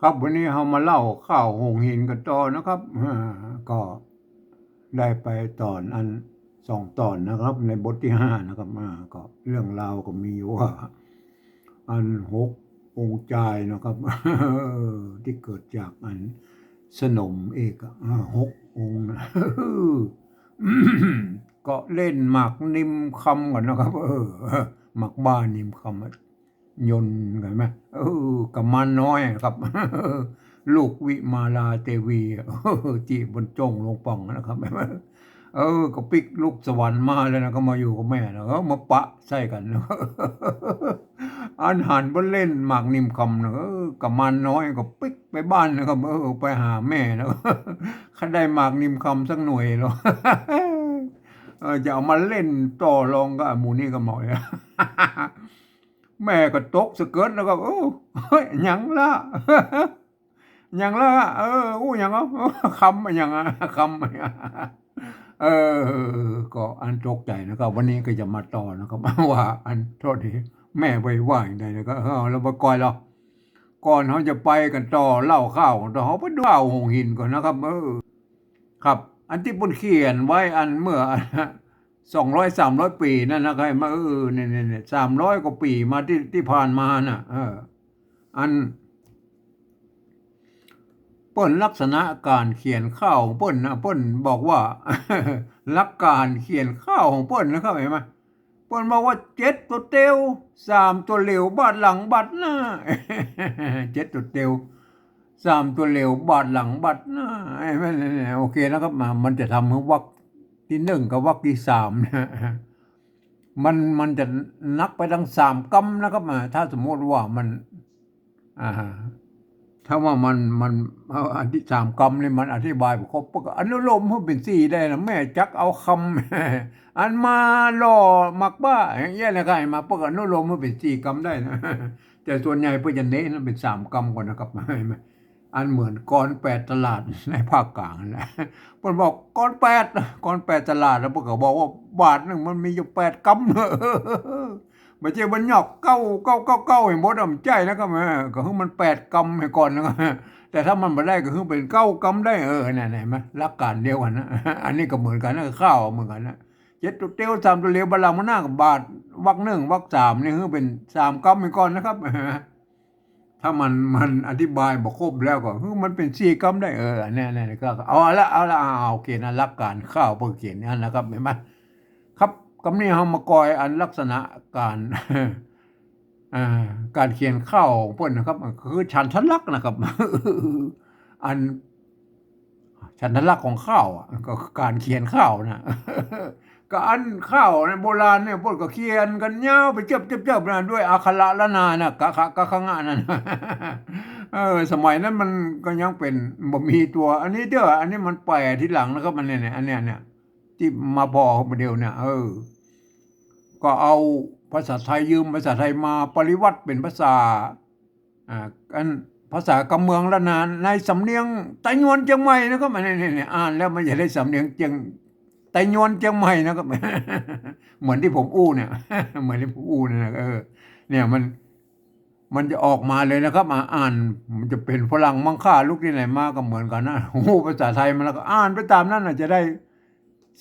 ครับวันนี้เรามาเล่าข้าวหงหินกันต่อนะครับก็ได้ไปตอนอัน2 ตอนนะครับในบทที่5นะครับก็เรื่องราวก็มีว่าอัน6 องค์ ใจนะครับที่เกิดจากอันสนมเอก6 องค์นะก็เล่นหมากนิมคำก่อนนะครับหมากบ้านิมคำยนต์กันไหมกับมาน้อยครับลูกวิมาลาเทวีจีบบนจงลงป่องนะครับก็ปิกลูกสวรรค์มาแล้วนะก็มาอยู่กับแม่แล้วก็มาปะใส่กันนะอาหารบนเล่นหมากนิมคำนะกับมันน้อยก็ปิกไปบ้านนะครับไปหาแม่นะข้าได้หมากนิมคำสักหน่วยหรอจะเอามาเล่นต่อรองกับหมูนี่กับหมอยแม่ก็ตกสะเกิดแล้วก็ยังละยังละยังคำยังคำก็อันตกใจนะครับวันนี้ก็จะมาต่อนะครับว่าอันโทษทีแม่ไปว่าอย่างไรนะครับเราไปก่อนหรอก่อนเขาจะไปกันต่อเล่าข้าวต่อเขาไปดูข้าวหงหินก่อนนะครับครับอันที่ปุ่นเขียนไว้อันเมื่อ200-300 ปีนั่นนะครับมาเนี่ย300 กว่าปีมาที่ผ่านมาน่ะอันเปิ้นลักษณะการเขียนข้าวของเปิ้นนะเปิ้นบอกว่าลักการเขียนข้าวของเปิ้นนะครับเห็นไหมเปิ้นบอกว่า7 ตัวเตียว3 ตัวเหลวบาดหลังบาดหน้า7 ตัวเตียว3 ตัวเหลวบาดหลังบาดหน้าโอเคนะครับมันจะทำให้วรรคที่1กับวรรคที่3นะมันจะนับไปทั้ง3 กรรมนะครับถ้าสมมติว่ามันถ้าว่ามันอันที่3 กรรมนี่มันอธิบายครบก็อนุโลมให้เป็น4ได้นะแม่จักเอาคำอันมาล่อมักบ้าอย่างเงี้ยนะครับมาปกอนุโลมให้เป็น4 กรรมได้นะแต่ส่วนใหญ่เพื่อจะเน้นเป็น3 กรรมก่อนนะครับอันเหมือนกร8 ตลาดในภาคกลางนะเพิ่นบอกกร8ตลาดแล้วเพิ่นก็บอกว่าบาทนึงมันมีอยู่8 กรรมไม่ใช่มันหยอกเก้าให้หมดอ่ำใจนะครับก็คือมัน8 กรรมให้ก่อนนะครับแต่ถ้ามันไม่ได้ก็คือเป็น9 กรรมได้นั่นเห็นไหมหลักการเดียวกันนะอันนี้ก็เหมือนกันนะข้าวเหมือนกันนะ7 ตัวเตียว3 ตัวเหลวบาลังก์มันหน้ากับบาทวรรค1 วรรค3นี่คือเป็น3 กรรมให้ก่อนนะครับถ้ามันอธิบายบอกครบแล้วก็คือมันเป็น4 กรรมได้เนี่ยก็เอาละโอเคนะหลักการข้าวเพื่อเขียนนั่นนะครับเห็นไหมครับกำนี้เฮามากอยอันลักษณะการการเขียนข้าวของเพิ่นนะครับคือฉันทลักษณ์นะครับอันฉันทลักษณ์ของข้าวก็การเขียนข้าวนะก็อันข้าวในโบราณเนี่ยเพิ่นก็เขียนกันยาวไปเจ็บๆนะด้วยอักขระละนานะกะขะงะนั่นสมัยนั้นมันก็ยังเป็นบ่มีตัวอันนี้เด้ออันนี้มันแปลทีหลังนะครับมันเนี่ยอันเนี้ยที่มาบอกมาเดียวเนี่ยก็เอาภาษาไทยยืมภาษาไทยมาปริวัติเป็นภาษาอันภาษากำเมืองละนานในสำเนียงไต้หวันเชียงใหม่นะครับเนี่ยอ่านแล้วมันจะได้สำเนียงเชียงไต้หวันเชียงใหม่นะครับเหมือนที่ผมอู้เนี่ยเหมือนที่ผมอู้เนี่ยเนี่ยมันจะออกมาเลยนะครับอ่านมันจะเป็นฝรั่งมังค่าลูกที่ไหนมาก็เหมือนกันนะภาษาไทยมันแล้วก็อ่านไปตามนั้นจะได้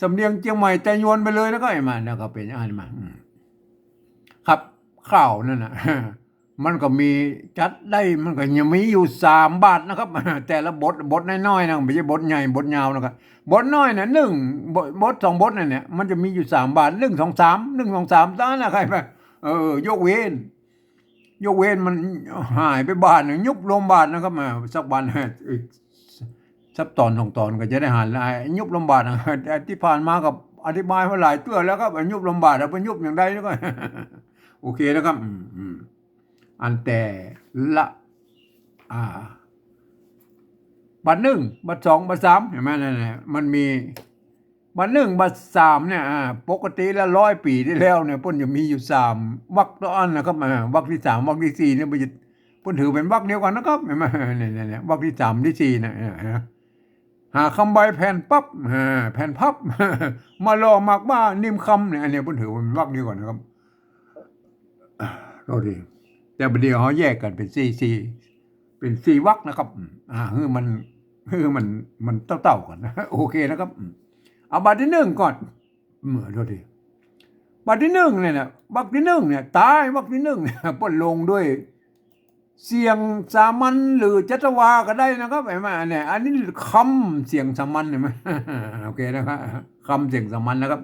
สำเนียงเชียงใหม่ไต้หวันไปเลยแล้วก็มาแล้วก็เป็นอ่านมาครับข้าวนั่นนะมันก็มีจัดได้มันก็ยังมีอยู่3 บาทนะครับแต่ละบทน้อยๆนะไม่ใช่บทใหญ่บทยาวนะครับบทน้อยน่ะ1 บท 2 บทนั่นเนี่ยมันจะมีอยู่3 บาท1 2 3 1 2 3ตานะใครไปยกเว้นมันหายไปบาทนึงยุบลงบาทนะครับสักบาทสักตอน2 ตอนก็จะได้หันยุบลงบาทที่ผ่านมากับอธิบายมาหลายเตื้อแล้วครับยุบลงบาทเป็นยุบอย่างใดแล้วก็โอเคนะครับอันแต่ละบัตร1 บัตร 2 บัตร 3เห็นไหมนั่นแหละมันมีบัตร1 บัตร 3เนี่ยปกติแล้ว100 ปีที่แล้วเนี่ยเพิ่นจะมีอยู่3 วรรคต่ออันนะครับวรรคที่3 วรรคที่4เนี่ยเพิ่นถือเป็นวรรคเดียวกันนะครับเห็นไหมเนี่ยวรรคที่3ที่4นะหาคำใบแผ่นปั๊บแผ่นพับมาลอมากว่านิ่มคำเนี่ยอันนี้เพิ่นถือเป็นวรรคเดียวกันนะครับโทษทีแต่ประเดี๋ยวเขาแยกกันเป็น4 เป็น4 วรรคนะครับมันเต้าๆก่อนนะโอเคนะครับเอาบทที่1ก่อนโทษทีบทที่1เนี่ยนะวรรคที่1เนี่ยตายวรรคที่1เนี่ยเปิ้นลงด้วยเสียงสามัญหรือจัตวาก็ได้นะครับไอ้มาเนี่ยอันนี้คำเสียงสามัญเห็นไหมโอเคนะครับคำเสียงสามัญนะครับ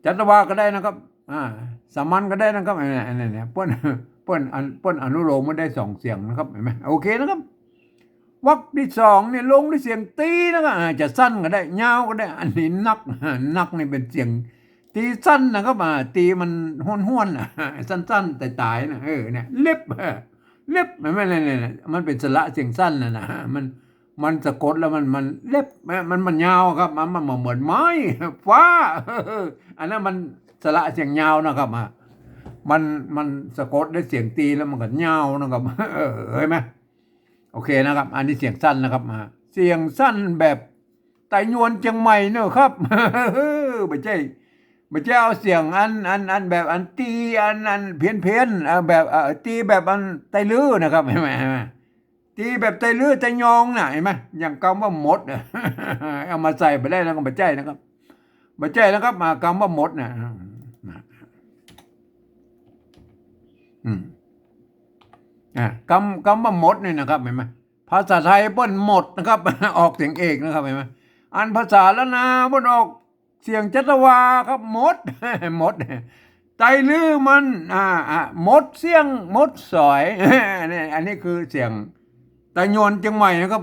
จัตวาก็ได้นะครับสามัญก็ได้นะครับไอ้เนี่ยเปิ้นอนุโลมมาได้2 เสียงนะครับเห็นไหมโอเคนะครับวรรคที่2เนี่ยลงด้วยเสียงตีนะครับจะสั้นก็ได้ยาวก็ได้อันนี้นักนี่เป็นเสียงตีสั้นนะครับตีมันห้วนๆสั้นๆแต่ตายนะเนี่ยเล็บไม่เนี่ยมันเป็นสระเสียงสั้นนะมันสะกดแล้วมันเล็บมันยาวครับมันเหมือนไม้ฟ้าอันนั้นมันสระเสียงยาวนะครับมันสะกดได้เสียงตีแล้วมันก็ยาวนะครับเห็นไหมโอเคนะครับอันนี้เสียงสั้นนะครับเสียงสั้นแบบไตยวนเชียงใหม่เนอะครับไม่ใช่เอาเสียงอันแบบอันตีอันเพี้ยนแบบตีแบบอันไตลื้อนะครับเห็นไหมตีแบบไตลื้อไตยองน่ะเห็นไหมอย่างคำว่ามดเอามาใส่ไปได้แล้วก็ไม่ใช่นะครับไม่ใช่นะครับคำว่ามดน่ะคำว่ามดนี่นะครับเห็นไหมภาษาไทยเปิ้นหมดนะครับออกเสียงเอกนะครับเห็นไหมอันภาษาละนาเปิ้นออกเสียงจัตวาครับมดไตลื้อมันมดเสียงมดสอยอันนี้คือเสียงไตยวนเชียงใหม่นะครับ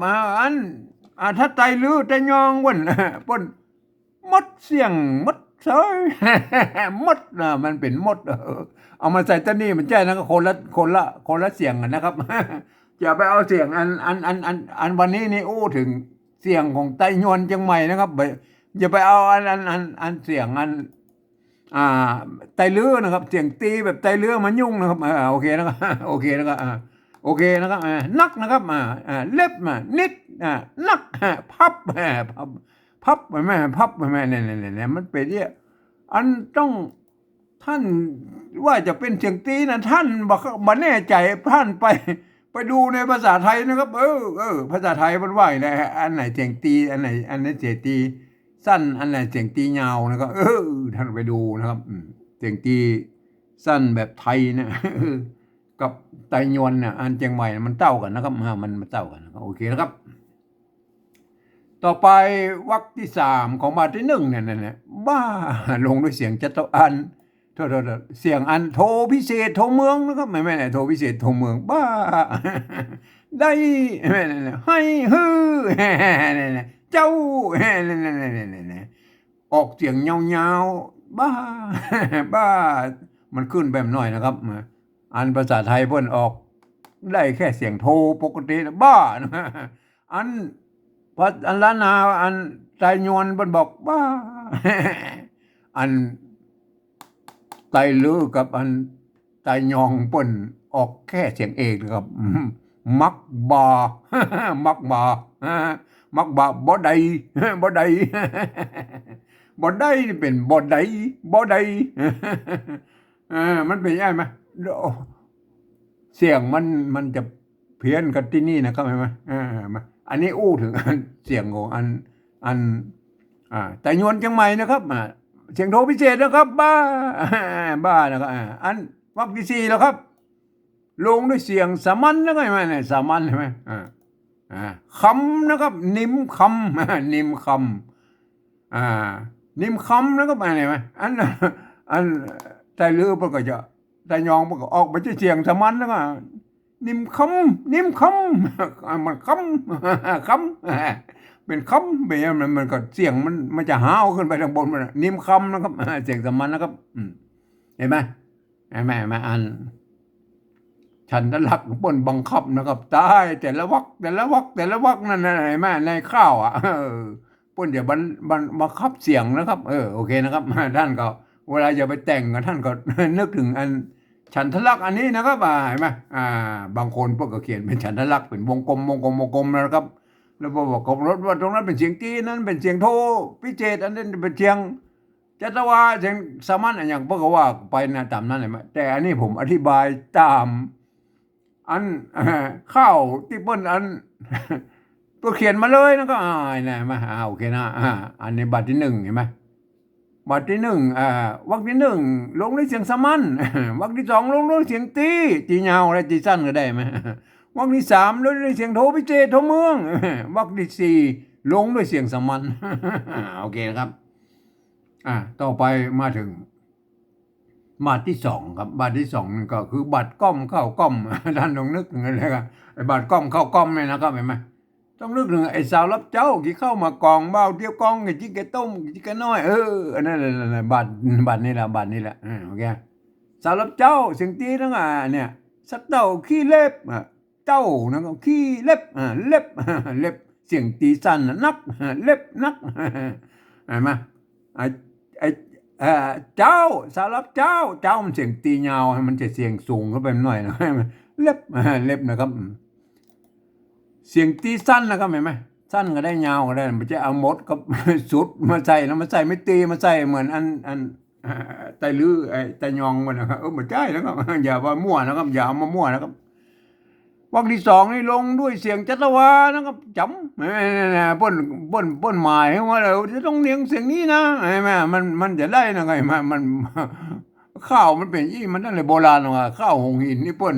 ถ้าไตลื้อไตยองเปิ้นมดเสียงมดสอยมดมันเป็นมดเอามาใส่ตะนี่มันใช่นะคนละเสียงกันนะครับอย่าไปเอาเสียงอันวันนี้นี่ถึงเสียงของไตยวนเชียงใหม่นะครับอย่าไปเอาอันเสียงไตลื้อนะครับเสียงตีแบบไตลื้อมันยุ่งนะครับโอเคนะครับโอเคนะครับโอเคนะครับนักนะครับเล็บนิดนักพับแม่พับแม่เนี่ยมันเป็นเนี่ยอันต้องท่านว่าจะเป็นเสียงตีนะท่านบ่แน่ใจท่านไปดูในภาษาไทยนะครับภาษาไทยมันว่าอะไรอันไหนเสียงตีอันไหนเสียงตีสั้นอันไหนเสียงตียาวนะครับท่านไปดูนะครับเสียงตีสั้นแบบไทยนะกับไตยวนเนี่ยอันเชียงใหม่มันเต้ากันนะครับมันเต้ากันโอเคนะครับต่อไปวรรคที่3ของบทที่1เนี่ยบ้าลงด้วยเสียงจัตอันโทษเสียงอันโทพิเศษโทเมืองนะครับไม่โทพิเศษโทเมืองบ้าได้ให้ฮือเจ้าออกเสียงยาวๆบ้ามันขึ้นแบบหน่อยนะครับอันภาษาไทยเพิ่นออกได้แค่เสียงโทปกติบ้าอันล้านนาอันไตยวนเพิ่นบอกบ้าอันไตลื้อกับอันไตยองเปิ้นออกแค่เสียงเอกนะครับมักบาบ่ได้เป็นบ่ได้มันเป็นยังไงมั้ยเสียงมันจะเพี้ยนกันที่นี่นะครับเห็นมั้ยอันนี้ถึงเสียงของอันไตยวนเชียงใหม่นะครับเสียงโทพิเศษนะครับบ้านะครับอันวรรคที่4แล้วครับลงด้วยเสียงสามัญนะครับเห็นมั้ยสามัญเห็นมั้ยคำนะครับนิมคำนิมคำนะครับอะไรไหมอันไตลื้อมันก็จะไตยองมันก็ออกไปเสียงสามัญแล้วก็นิมคำมันคำเป็นคำแบบมันก็เสียงมันจะหาวขึ้นไปทางบนมันนิมคำนะครับเสียงสามัญนะครับเห็นไหมอันฉันนั้นหลักเปิ้นบังคับนะครับตายแต่ละวรรคนั่นเห็นไหมในข้าวเปิ้นจะบังคับเสียงนะครับโอเคนะครับท่านก็เวลาจะไปแต่งท่านก็นึกถึงอันฉันทลักษณ์อันนี้นะครับเห็นไหมบางคนพวกก็เขียนเป็นฉันทลักษณ์เป็นวงกลมนะครับแล้วบอกกับรถว่าตรงนั้นเป็นเสียงตีนั้นเป็นเสียงโทพิเศษอันนั้นเป็นเสียงจัตวาเสียงสามัญอย่างพวกก็ว่าไปนะตามนั้นเลยแต่อันนี้ผมอธิบายตาม อันข้าวที่เปิ้นอัน ตัวเขียนมาเลยนะก็นี่มาโอเคนะอันนี้บัตรที่หนึ่งเห็นไหมบัตรที่หนึ่งวรรคที่หนึ่งลงด้วยเสียงสามัญ วรรคที่สองลงด้วยเสียงตียาวและตีสั้นก็ได้ไหม วรรคที่สามลงด้วยเสียงโทพิเศษโทเมือง วรรคที่สี่ลงด้วยเสียงสามัญ โอเคนะครับต่อไปมาถึงบัตรที่สองครับบัตรที่สองก็คือบัตรก้อมเข้าก้อม ท่านต้องนึกถึงอะไรกันไอ้บัตรก้อมเข้าก้อมเนี่ยนะครับเห็นไหมต้องนึกถึงไอ้สาวรับเจ้าที่เข้ามากองเบ้าเตี้ยวกองไอ้จิ๊กแกต้มจิ๊กแกน้อยอันนั้นบัตรนี่แหละโอเคสาวรับเจ้าเสียงตีทั้งเนี่ยสักเต้าขี้เล็บเจ้านะครับขี้เล็บเล็บ เล็บเสียงตีสั้นนักเล็บนัก เห็นไหมไอ้เจ้าสารบเจ้ามันเสียงตียาวให้มันจะเสียงสูงขึ้นไปหน่อยนะเล็บนะครับเสียงตีสั้นนะครับเห็นไหมสั้นก็ได้ยาวก็ได้มันจะเอามดกับ สุดมาใส่นะมาใส่ไม่ตีมาใส่เหมือนอันไตลื้อไอ้ไตยองมันนะครับไม่ใช่นะครับ อย่าว่ามั่วนะครับอย่าเอามามั่วนะครับวรรคที่สองนี่ลงด้วยเสียงจัตวานะครับจำป้นหมายว่าเราจะต้องเลี้ยงเสียงนี้นะไอ้แม่มันจะได้นะไงมัน ข้าวมันเป็นยี่มันตั้งแต่โบราณว่าข้าวหงหินนี่เปิ้น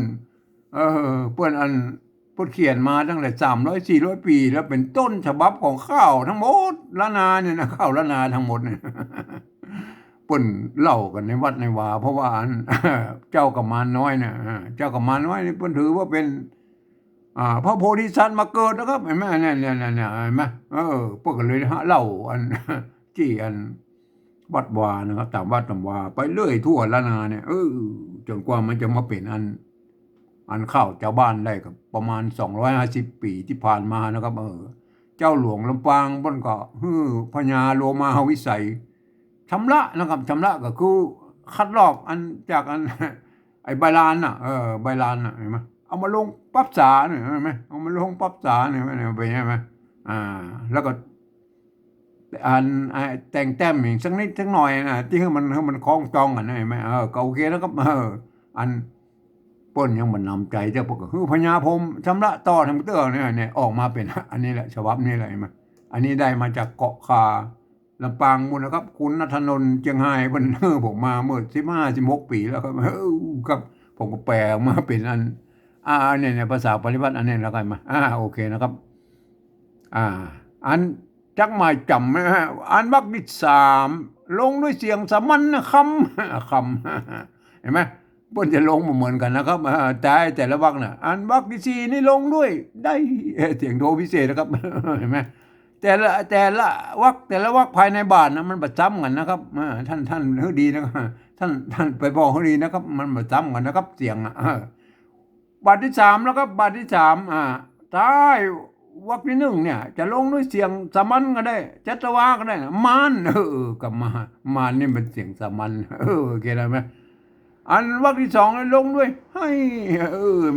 อันเปิ้นเขียนมาตั้งแต่300-400 ปีแล้วเป็นต้นฉบับของข้าวทั้งหมดละนาเนี่ยนะข้าวละนาทั้งหมดเนี่ย เปิ้นเล่ากันในวัดในวาเพราะว่าเจ้ากำมารน้อยเนี่ยเจ้ากำมารน้อยนี่เปิ้นถือว่าเป็นพระโพธิสัตว์มาเกิดนะครับเห็นไหมเนี่ยเห็นไหมพวกกันเลยเล่าอัน ที่อันวัดวานะครับตามวัดตามวาไปเรื่อยทั่วละนาเนี่ยจนกว่ามันจะมาเป็นอันเข้าเจ้าบ้านได้กับประมาณ250 ปีที่ผ่านมานะครับเจ้าหลวงลำปางบนก็พญาโลมาวิสัยชำระนะครับชำระก็คือคัดลอกอันจากอัน ไอ้ใบลานใบลานเห็นไหมเอามาลงปั๊บสาเนี่ยเห็นไหมเอามาลงปั๊บสาเนี่ยเป็นไงไหมแล้วก็แต่งแต้มอีกสักนิดสักหน่อยนะที่ให้มันคล้องจองกันเห็นไหมก็โอเคแล้วครับอันป้นยังมันนำใจเจ้าพวกคือพญาพรหมชำระต่อทำเตื้อเนี่ยออกมาเป็นอันนี้แหละฉบับนี้แหละเห็นไหมอันนี้ได้มาจากเกาะคาลำปางมูลนะครับคุณณัฐนนท์เจียงไฮ้บนผมมาเมื่อ15-16 ปีแล้วครับครับผมก็แปลมาเป็นเนี่ยภาษาปริวัติอันนี้แล้วกันมาโอเคนะครับอันจักหมายจำนะฮะอันวรรคที่สามลงด้วยเสียงสามัญนะคำเห็นไหมเพิ่นจะลงเหมือนกันนะครับแต่ละวรรคน่ะอันวรรคที่สี่นี่ลงด้วยได้เสียงโทพิเศษนะครับ เห็นไหมแต่ละวรรคภายในบาทนะมันประจำกันนะครับท่านดีนะครับท่านไปบอกดีนะครับ มันประจำกันนะครับ เสียงบาทที่สามแล้วครับบาทที่สามท้ายวรรคที่หนึ่งเนี่ยจะลงด้วยเสียงสามัญก็ได้จัตวาก็ได้นะมานกับมานนี่เป็นเสียงสามัญโอเคได้ไหมอันวรรคที่สองลงด้วยให้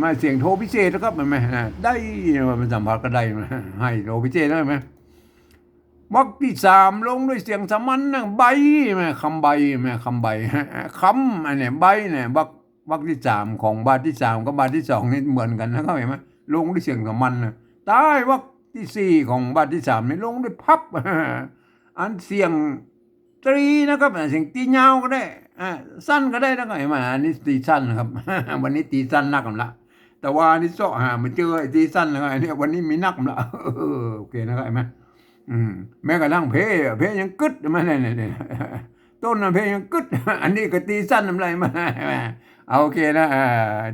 มาเสียงโทพิเศษนะครับเห็นไหมได้มันสัมผัสก็ได้ให้โทพิเศษได้ไหมวรรคที่สามลงด้วยเสียงสามัญนะใบแม่คำใบคำอันนี้ใบเนี่ยวรรคที่สามของบาทที่สามกับบาทที่สองนี่เหมือนกันนะครับเห็นไหมลงด้วยเสียงสามัญนะใต้วรรคที่สี่ของบาทที่สามนี่ลงด้วยพับ อันเสียงตรีนะครับเสียงตียาวก็ได้สั้นก็ได้นะครับเห็นไหมอันนี้ตีสั้นนะครับ วันนี้ตีสั้นนักกันละแต่ว่านี่โซ่มันเจอไอ้ตีสั้นนะครับเนี่ยวันนี้มีนักละ โอเคนะครับเห็นไหมแม้กระทั่งเพยังกึดมาเนี่ยต้นเพยังกึด อันนี้ก็ตีสั้นอะไรมา โอเคนะ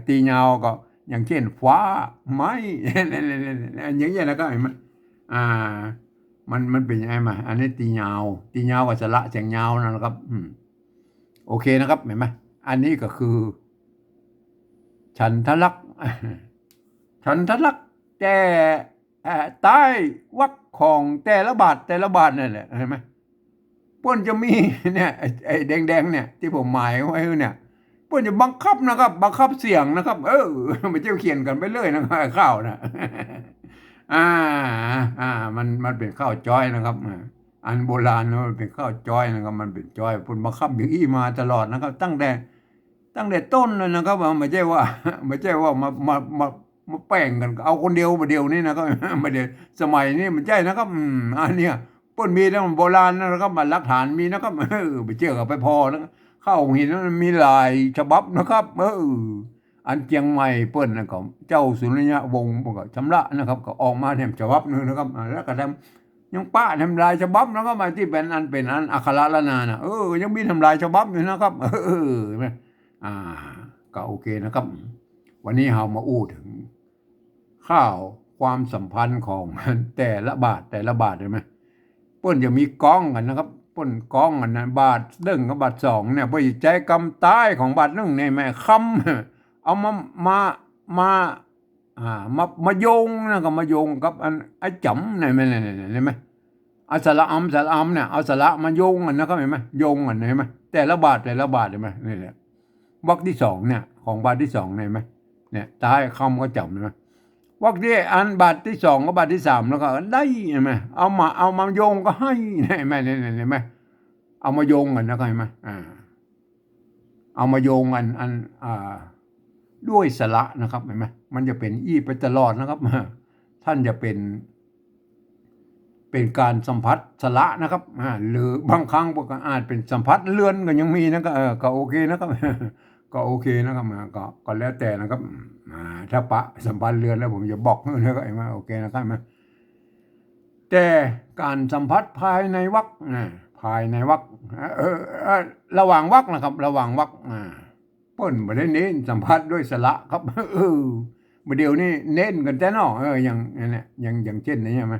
ตียาวก็อย่างเช่นฟ้าไม้อย่างเงี้ยนะครับเห็นไหมมันเป็นยังไงมาอันนี้ตียาวกับสระเสียงยาวนะครับโอเคนะครับเห็นไหมอันนี้ก็คือฉันทลักษณ์แต่ใต้วรรคของแต่ละบาทนั่นแหละเห็นไหมป้นจะมีเนี่ยไอ้แดงเนี่ยที่ผมหมายไว้เนี่ยป้นจะบังคับนะครับบังคับเสียงนะครับมันจะเขียนกันไปเลยนะครับข้าวนะมันเป็นข้าวจ้อยนะครับอันโบราณมันเป็นข้าวจ้อยนะครับมันเป็นจ้อยป้นบังคับอย่างอี้มาตลอดนะครับตั้งแต่ ตั้งแต่ต้นเลยนะครับไม่ใช่ว่าไม่ใช่ว่ามาแป้งกันเอาคนเดียวมาเดียวนี่นะครับไม่ได้สมัยนี้มันใช่นะครับอันเนี้ยเปิ้นมีตั้งโบราณนะครับมาหลักฐานมีนะครับไปเจอกับไปพอนะข้าวหินมันมีหลายฉบับนะครับอันเชียงใหม่เปิ้นนะครับเจ้าสุริยะวงศ์ก็ชำระนะครับก็ออกมาแถมฉบับนึงนะครับแล้วก็ทำยังป้าทำลายฉบับแล้วก็มาที่เป็นอันอักขระละนานะยังมีทำลายฉบับอยู่นะครับเห็นไหมก็โอเคนะครับวันนี้เรามาอู้ถึงข้าวความสัมพันธ์ของแต่ละบาทใช่ไหมเปิ้นจะมีก้องกันนะครับเปิ้นก้องกันนะบาทหนึ่งกับบาทสองเนี่ยไปใจกำใต้ของบาทหนึ่งเนี่ยแม่คำเอามาโยงนะก็มาโยงกับอันไอ้จำเนี่ยไม่เห็นไหมเอาสระเนี่ยเอาสระมาโยงกันนะครับเห็นไหมโยงกันเห็นไหมแต่ละบาทเห็นไหมนี่แหละวรรคที่สองเนี่ยของบาทที่สองเห็นไหมเนี่ยใต้คำก็จำเห็นไหมวรรคที่อันบาทที่สองกับบาทที่สามแล้วก็ได้เห็นไหมเอามาโยงก็ให้เห็นไหมเห็นไหมเอามาโยงกันนะครับเห็นไหมเอามาโยงกันด้วยสระนะครับเห็นไหมมันจะเป็นอี้ไปตลอดนะครับท่านจะเป็นการสัมผัสสระนะครับหรือบางครั้งก็อาจเป็นสัมผัสเลื่อนก็ยังมีนะครับก็โอเคนะครับก็โอเคนะครับก็แล้วแต่นะครับถ้าปะสัมพันธ์เรือนแล้วผมจะบอกนะครับโอเคนะครับแต่การสัมผัสภายในวรรคระหว่างวรรคนะครับระหว่างวรรคเปิ้นบ่ได้เน้นสัมผัสด้วยสระครับเดี๋ยวนี้เน้นกันแต่นอกอย่างเนี่ยอย่างเช่นนี้ใช่ไหม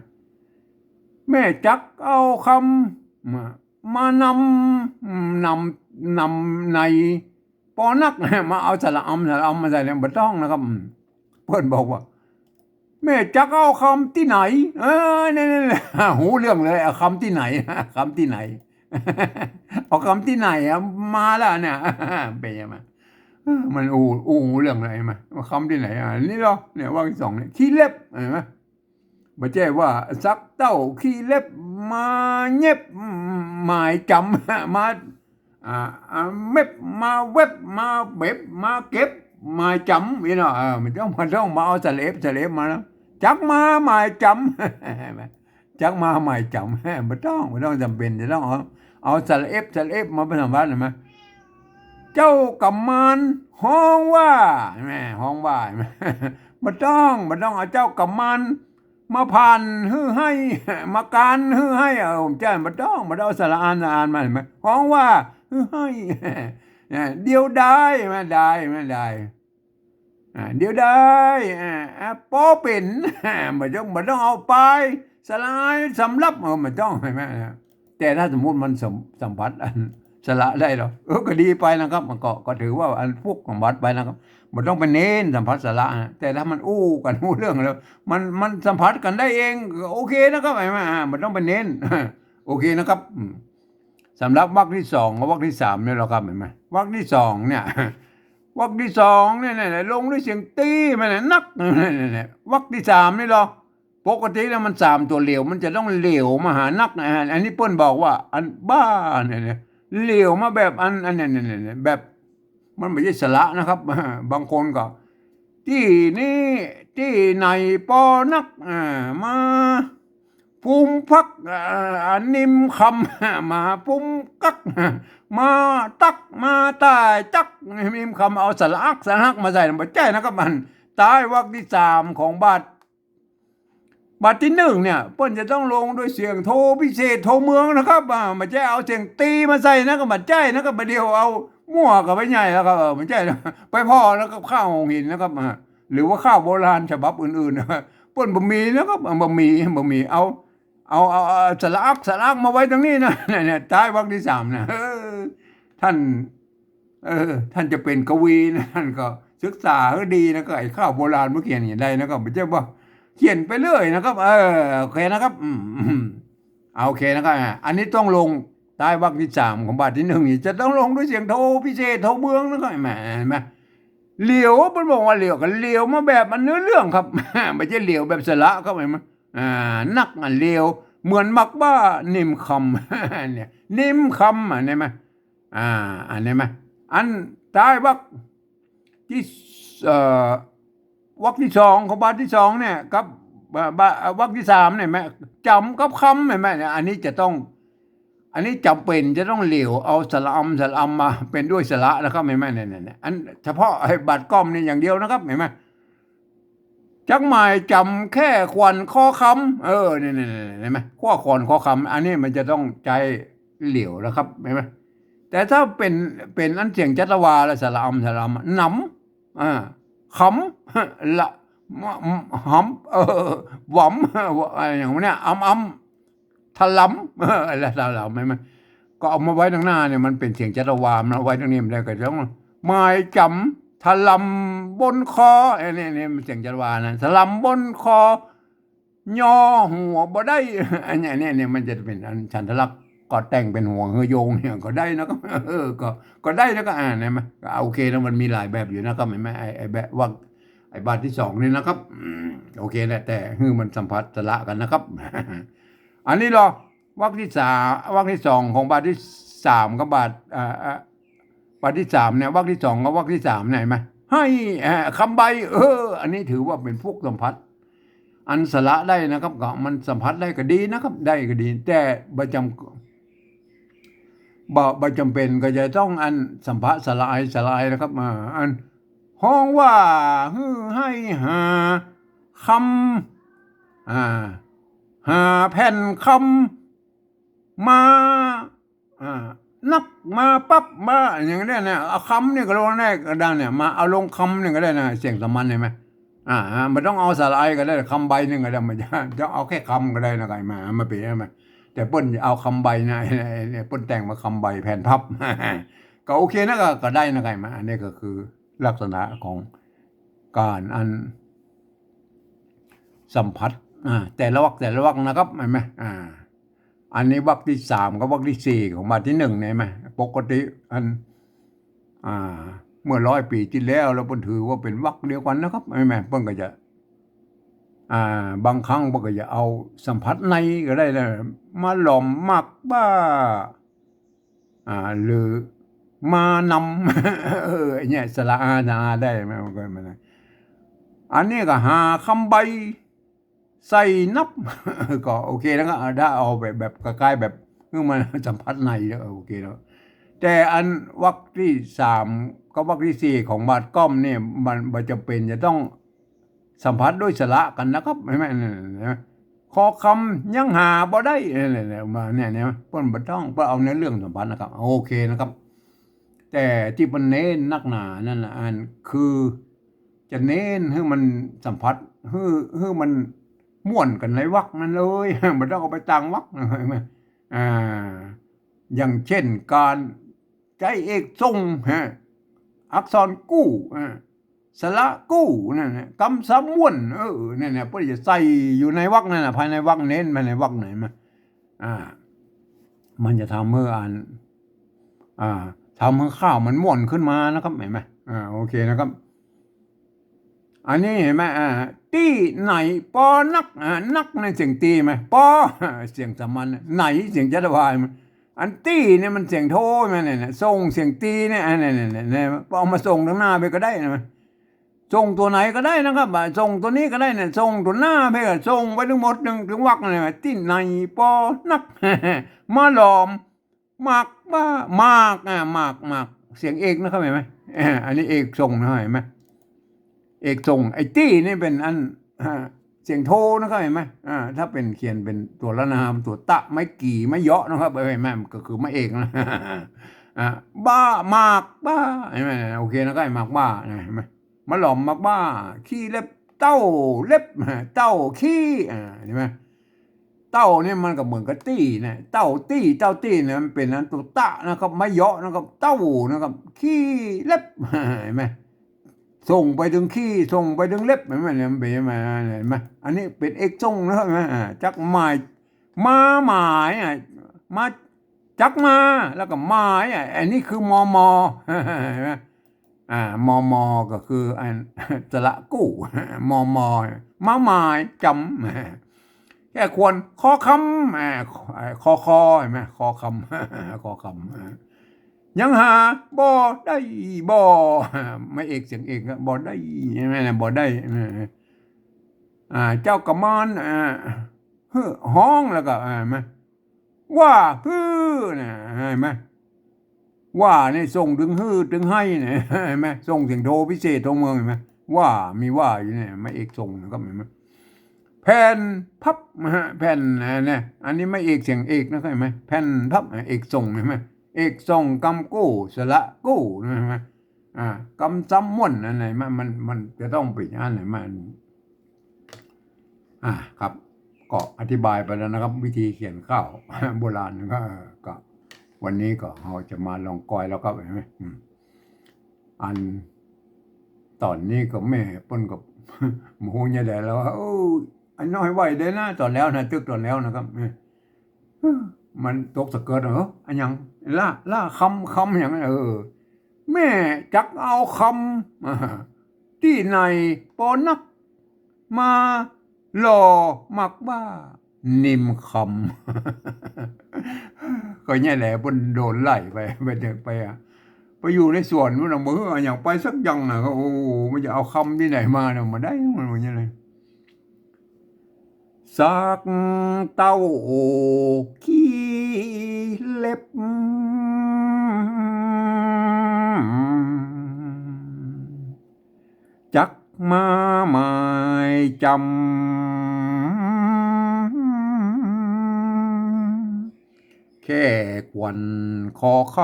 แม่จักเอาคำมานำในปอนักมาเอาสระอำมาใส่แล้วบ่ต้องนะครับเพิ่นบอกว่าแม่จักเอาคำที่ไหนนี่หูเรื่องเลยเอาคำที่ไหนคำที่ไหนเอาคำที่ไหนมาแล้วเนี่ยเป็นยังไงมันเรื่องอะไรมาคำที่ไหนนี่เหรอเนี่ยว่าที่สองเนี่ยขี้เล็บเห็นไหมไม่ใช่ว่าซักเต้าขี้เล็บมาเย็บหมายจำมาเม็บมาเว็บมาเบ็บมาเก็บหมายจำนี่เนาะมันต้องมาเอาสเลบมาแล้วจักมาหมายจำจักมาหมายจำไม่ต้องจำเป็นจะต้องเอาสเลบมาเป็นสมบัติเห็นไหมเจ้ากำมันห้องว่าแม่ห้องว่าไม่ต้องเอาเจ้ากำมันมาผ่านให้มาการให้ผมใจไม่ต้องสระอ่านมาเห็นไหมห้องว่าให้เดียวได้ไม่ได้เดียวได้ป้อเป็นไม่ต้องเอาไปสลายสำรับไม่ต้องเห็นไหมแต่ถ้าสมมติมันสัมผัสสละได้หรอก็ดีไปนะครับมันก็ถือว่าอันพวกของวัดไปนะครับมันต้องไปเน้นสัมผัสสละแต่ถ้ามันกันเรื่องแล้วมันสัมผัสกันได้เองโอเคนะครับมันต้องไปเน้นโอเคนะครับสำหรับวรรคที่สองกับวรรคที่สามเนี่ยเราครับเห็นไหมวรรคที่สองเนี่ยวรรคที่สองเนี่ยลงด้วยเสียงตีมันนักเนี่ยวรรคที่สามนี่หรอปกติแล้วมันสามตัวเหลวมันจะต้องเหลวมาหานักอันนี้เปิ้นบอกว่าอันบ้าเนี่ยเหลวมาแบบอันเนี่ยแบบมันไม่ใช่สระนะครับบางคนก็ที่นี่ที่ไหนปอนักมาภูมิพักนิมคำมาภูมิกักมาตักมาตายจักนิมคำเอาสระอักมาใส่ไม่ใช่นะครับมันตายวรรคที่สามของบาทที่หนึ่งเนี่ยเปิ้นจะต้องลงด้วยเสียงโทพิเศษโทเมืองนะครับไม่ใช่เอาเสียงตีมาใส่นะก็ไม่ใช่นะครับเดียวเอามั่วกับไปใหญ่แล้วครับไม่ใช่ไปพ่อแล้วก็ข้าวหงหินนะครับหรือว่าข้าวโบราณฉบับอื่นๆเปิ้นบะหมี่นะครับบะหมี่เอาสลักมาไว้ตรงนี้นะเนี่ยท้ายวรรคที่สามนะท่านจะเป็นกวีนะท่านก็ศึกษาดีนะก็ไอ้ข้าวโบราณเมื่อกี้นี่ได้นะครับไม่ใช่ว่าเขียนไปเรื่อยนะครับโอเคนะครับโอเคนะครับอันนี้ต้องลงใต้วรรคที่สามของบาทที่หนึ่งจะต้องลงด้วยเสียงโทพิเศษโทเมืองนะครับเห็นไหมเหลียวมันบอกว่าเหลียวกันเหลียวมาแบบมันเนื้อเรื่องครับไม่ใช่เหลียวแบบสระครับเห็นไหมนักเหลียวเหมือนมักบ้านิ่มคำเนี่ยนิ่มคำเห็นไหมอันนี้ไหมอัน ท้ายวรรคที่เอ่อวรรคที่สองของบาทที่สองเนี่ยกับวรรคที่สามเนี่ยแม่จำกับคำแม่เนี่ยอันนี้จะต้อง อันนี้จำเป็นจะต้องเหลียวเอาสระมาเป็นด้วยสระนะครับเห็นไหมเนี่ยอันเฉพาะไอ้บัตรก้อมนี่อย่างเดียวนะครับเห็นไหมจักหมายจำแค่ควันข้อคำเนี่ยเห็นไหมข้อควันข้อคำอันนี้มันจะต้องใจเหลียวนะครับเห็นไหมแต่ถ้าเป็นอันเสียงจัตวาและสระหนำขำละหำหวำอย่างนี้ถลำอะไรถลำไหมก็เอามาไว้ตรงหน้าเนี่ยมันเป็นเสียงจัตวามันเอาไว้ตรงนี้มันได้ก็ต้องหมายจำถลำบนคอนี่มันเสียงจัตวานะถลำบนคอย่อหัวบ่ได้อันนี้เนี่ยมันจะเป็นอันฉันทลักษณ์ก็แต่งเป็นหัวโยงเนี่ยก็ได้นะครับก็ได้แล้วก็นะมั้ยโอเคนะมันมีหลายแบบอยู่นะครับเห็นไหมไอ้แบบว่าไอ้บาทที่สองนี่นะครับโอเคแหละแต่มันสัมผัสสละกันนะครับอันนี้รอวรรคที่สามวรรคที่สองของบาทที่สามกับบาทบาทที่สามเนี่ยวรรคที่สองกับวรรคที่สามไหนไหมให้คำใบอันนี้ถือว่าเป็นพวกสัมผัสอันสละได้นะครับก็มันสัมผัสได้ก็ดีนะครับได้ก็ดีแต่ประจำเป็นก็จะต้องอันสัมผัสสลายนะครับอันห้องว่าให้หาคำหาแผ่นคำมานับมาปั๊บมาอย่างนี้เนี่ยเอาคำนี่ก็ลงได้ก็ได้เนี่ยมาเอาลงคำนี่ก็ได้นะเสียงสามัญเห็นไหมมันต้องเอาสลายก็ได้คำใบนึงก็ได้มันจะเอาแค่คำก็ได้นะไก่มาเป็นไหมแต่เปิ้ลเอาคำใบนะเปิ้ลแต่งมาคำใบแผ่นพับก็โอเคนะก็ได้นะไก่มาอันนี้ก็คือลักษณะของการอันสัมผัสแต่ละวรรคนะครับเห็นไหมอันนี้วรรคที่สามกับวรรคที่สี่ของบาทที่หนึ่งเนี่ยไหมปกติอันเมื่อ100 ปีที่แล้วเราเพิ่นถือว่าเป็นวรรคเดียวกันนะครับเห็นไหมเพิ่นก็จะบางครั้งเพิ่นก็จะเอาสัมผัสในก็ได้นะมาหล่อมมักบ้าหรือมานำเนี่ยสระอาได้ไหมมันก็มันอันนี้ก็หาคำใบใส่นับก็โอเคแล้วก็ได้เอาแบบใกล้ๆแบบมันสัมผัสในแล้วโอเคแล้วแต่อันวรรคที่สามกับวรรคที่สี่ของบาทก้อมเนี่ยมันจะเป็นจะต้องสัมผัสด้วยสระกันนะครับเห็นไหมขอคำยังหาบ่ได้มาเนี่ยเพิ่นบ่ต้องเพื่อเอาในเรื่องสัมผัสนะครับโอเคนะครับแต่ที่มันเน้นนักหนานั่นแหละอันคือจะเน้นให้มันสัมผัสให้มันม่วนกันในวรรคนั้นเลยมันต้องเอาไปต่างวรรคเห็นไหมอย่างเช่นการใจเอกทรงอักษรกู้สระกู้นั่นน่ะกำสามม่วนนั่นน่ะเพิ่นจะใส่อยู่ในวรรคนั่นน่ะภายในวรรคเน้นภายในวรรคไหนมามันจะทำให้ทำให้ข้าวมันม่วนขึ้นมานะครับเห็นไหมโอเคนะครับอันนี้เห็นไหมตีไหนปอนักในเสียงตีไหมปอเสียงสามัญไหนเสียงจัตวามันอันตีเนี่ยมันเสียงโทมันเนี่ยส่งเสียงตีเนี่ยเนี่ยเอามาส่งทั้งหน้าไปก็ได้นะส่งตัวไหนก็ได้นะครับส่งตัวนี้ก็ได้เนี่ยส่งตัวหน้าไปก็ส่งไปทั้งหมดถึงวรรคเนี่ยตีไหนปอนักมาหลอมมากบ้ามากเสียงเอกนะครับเห็นไหมอันนี้เอกส่งนะเห็นไหมเอกส่งไอ้ตี้นี่เป็นอันเสียงโทนะครับเห็นไหมถ้าเป็นเขียนเป็นตัวละนามตัวตะไม่กี่ไม่เยาะนะครับเห็นไหมก็คือไม่เอกนะบ้ามากบ้าเห็นไหมโอเคนะก็ไอ้มากบ้าเห็นไหมมาหล่อมมากบ้าขี้เล็บเต้าเล็บเต้าขี้เห็นไหมเต้าเนี่ยมันก็เหมือนกับตี้นะเต้าตี้เนี่ยมันเป็นอันตัวตะนะครับไม่เยาะนะครับเต้านะครับขี้เล็บเห็นไหมส่งไปถึงขี้ส่งไปถึงเล็บเห็นไหมเนี่ยมันเป็นยังไงเห็นไหมอันนี้เป็นเอกส่งนะครับจักหมายมาจักมาแล้วก็หมายอันนี้คือมเห็นไหมมก็คืออันสระกู้มมาหมายจำแค่ควรคอคำคอเห็นไหมคอคำ ยังหาบ่ได้บ่ไม่เอกเสียงเอกบ่ได้ใช่ไหมนะบ่ได้เจ้ากระมานห้องแล้วก็ไหมว่าฮือนะเห็นไหมว่าเนี่ยส่งถึงฮือถึงให้เนี่ยเห็นไหมส่งเสียงโทพิเศษตรงเมืองเห็นไหมว่ามีว่าอยู่เนี่ยไม่เอกส่งนะครับเห็นไหมแผ่นพับแผ่นเนี่ยอันนี้ไม่เอกเสียงเอกนะครับเห็นไหมแผ่นพับเอกส่งเห็นไหมเอกส่งกำกู้สละกู้เห็นไหมกำซ้ำม่วนอะไรมันจะต้องเป็นอันไหนมันครับก็อธิบายไปแล้วนะครับ วิธีเขียนข้าวโบราณก็วันนี้ก็เราจะมาลองกอยแล้วครับเห็นไหมอันตอนนี้ก็แม่เปิ้นกับหมูเนี่ยแหละแล้วโอ้อันน้อยไหวได้นะตอนแล้วนะตึกตอนแล้วนะครับมันตกสะเกิดอันยังล่าคำอย่างแม่จักเอาคำที่ในปอนักมาหล่อมักบ้านิมคำก็เนี่ยแหละเพิ่นโดนไล่ไปไปอยู่ในสวนนู้นนะมืออย่างไปสักยังนะก็โอ้มันจะเอาคำที่ไหนมาเนี่ยมาได้มันอย่างไรสักเต้าขี้เล็บจักมาหมายจำแค่กวนคอค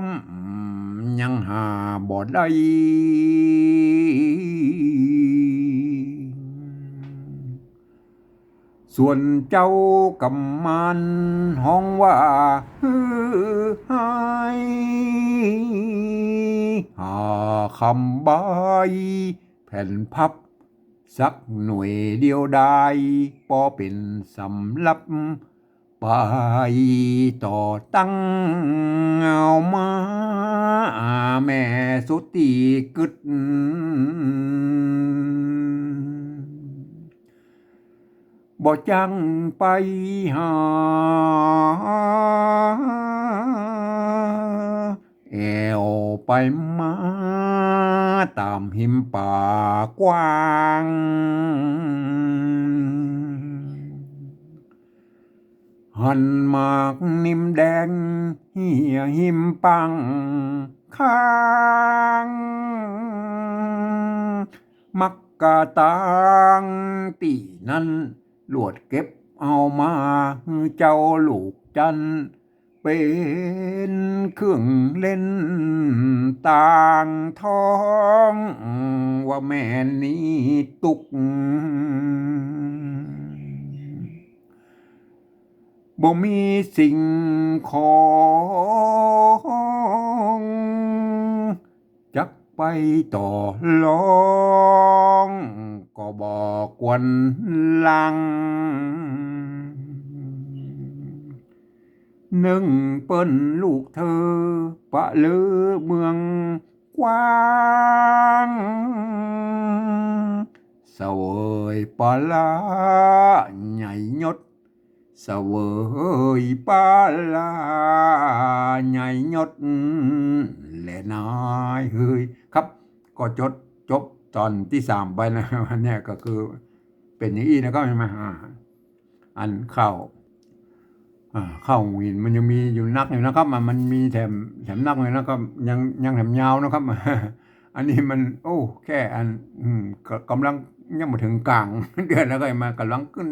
ำยังหาบ่ได้ส่วนเจ้ากำมันห้องว่าหายหาคำใบแผ่นพับสักหน่วยเดียวได้พอเป็นสำรับไปต่อตั้งเอามาแม่สุติกึดบ่จังไปหาแอวไปมาตามหิมป่ากว้างหันมากนิ่มแดงเหี่ยหิมปังข้างมักกะตังตีนั้นหลวดเก็บเอามาเจ้าลูกจันเป็นเครื่องเล่นต่างท้องว่าแม่นี้ตุกบ่มีสิ่งของจักไปต่อรองก็บอกกวนลังหนึ่งเปิ้นลูกเธอปะเลือเมืองกว้างเสวยปลาใหญ่ยศเสวยปลาใหญ่ยศและนายเฮ้ยครับก็จบตอนที่3ไปนะวันนี้ก็คือเป็นอย่างนี้นะครับใช่ไหมอันเข้าหินมันยังมีอยู่นักอยู่นะครับมันมีแถมนักเลยนะครับยังแถมยาวนะครับอันนี้มันโอ้แค่อันกำลังยังมาถึงกลางเดือนแล้วก็มากำลังขึ้น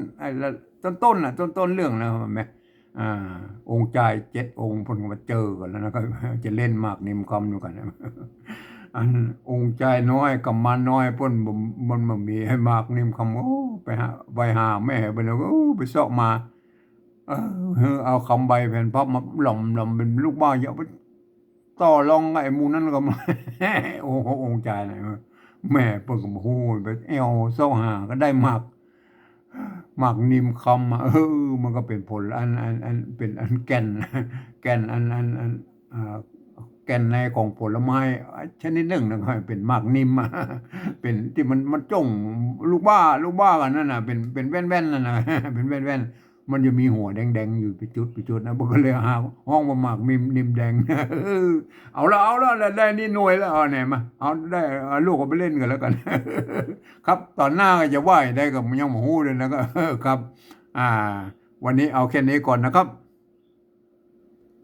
ต้นเรื่องแล้วแม่องค์ใจ7 องค์พนมาเจอกันแล้วนะครับจะเล่นมากนิมคำดูกันอันองค์ใจน้อยกับมาน้อยพ่นมันมีให้มากนิมคำโอ้ไปหาแม่ไปแล้วก็ไปเสาะมาเอาคำใบแผ่นพับมาหล่อมเป็นลูกบ้าเยอะไปต่อรองไอ้มูนั่นก็มาโอ้โหองค์ใจนะแม่เปิดกับหูไปเอวเสาหาก็ได้มากนิมคำมันก็เป็นผลอันเป็นอันแก่นอันแก่นในของผลไม้ชนิดหนึ่งนะครับเป็นมากนิมเป็นที่มันจ้องลูกบ้ากันนั่นน่ะเป็นแว่นๆนั่นน่ะเป็นแว่น มันจะมีหัวแดงๆอยู่ไปจุดนะผมก็เลยหาห้องมาหมากมิมนิมแดง เอาละได้นี่หน่วยแล้วเอาไหนมาเอาได้เอาลูกก็ไปเล่นกันแล้วกัน ครับตอนหน้าก็จะไหว้ได้กับยังหมูเลยนะก็ ครับ อ่า วันนี้เอาแค่นี้ก่อนนะครับ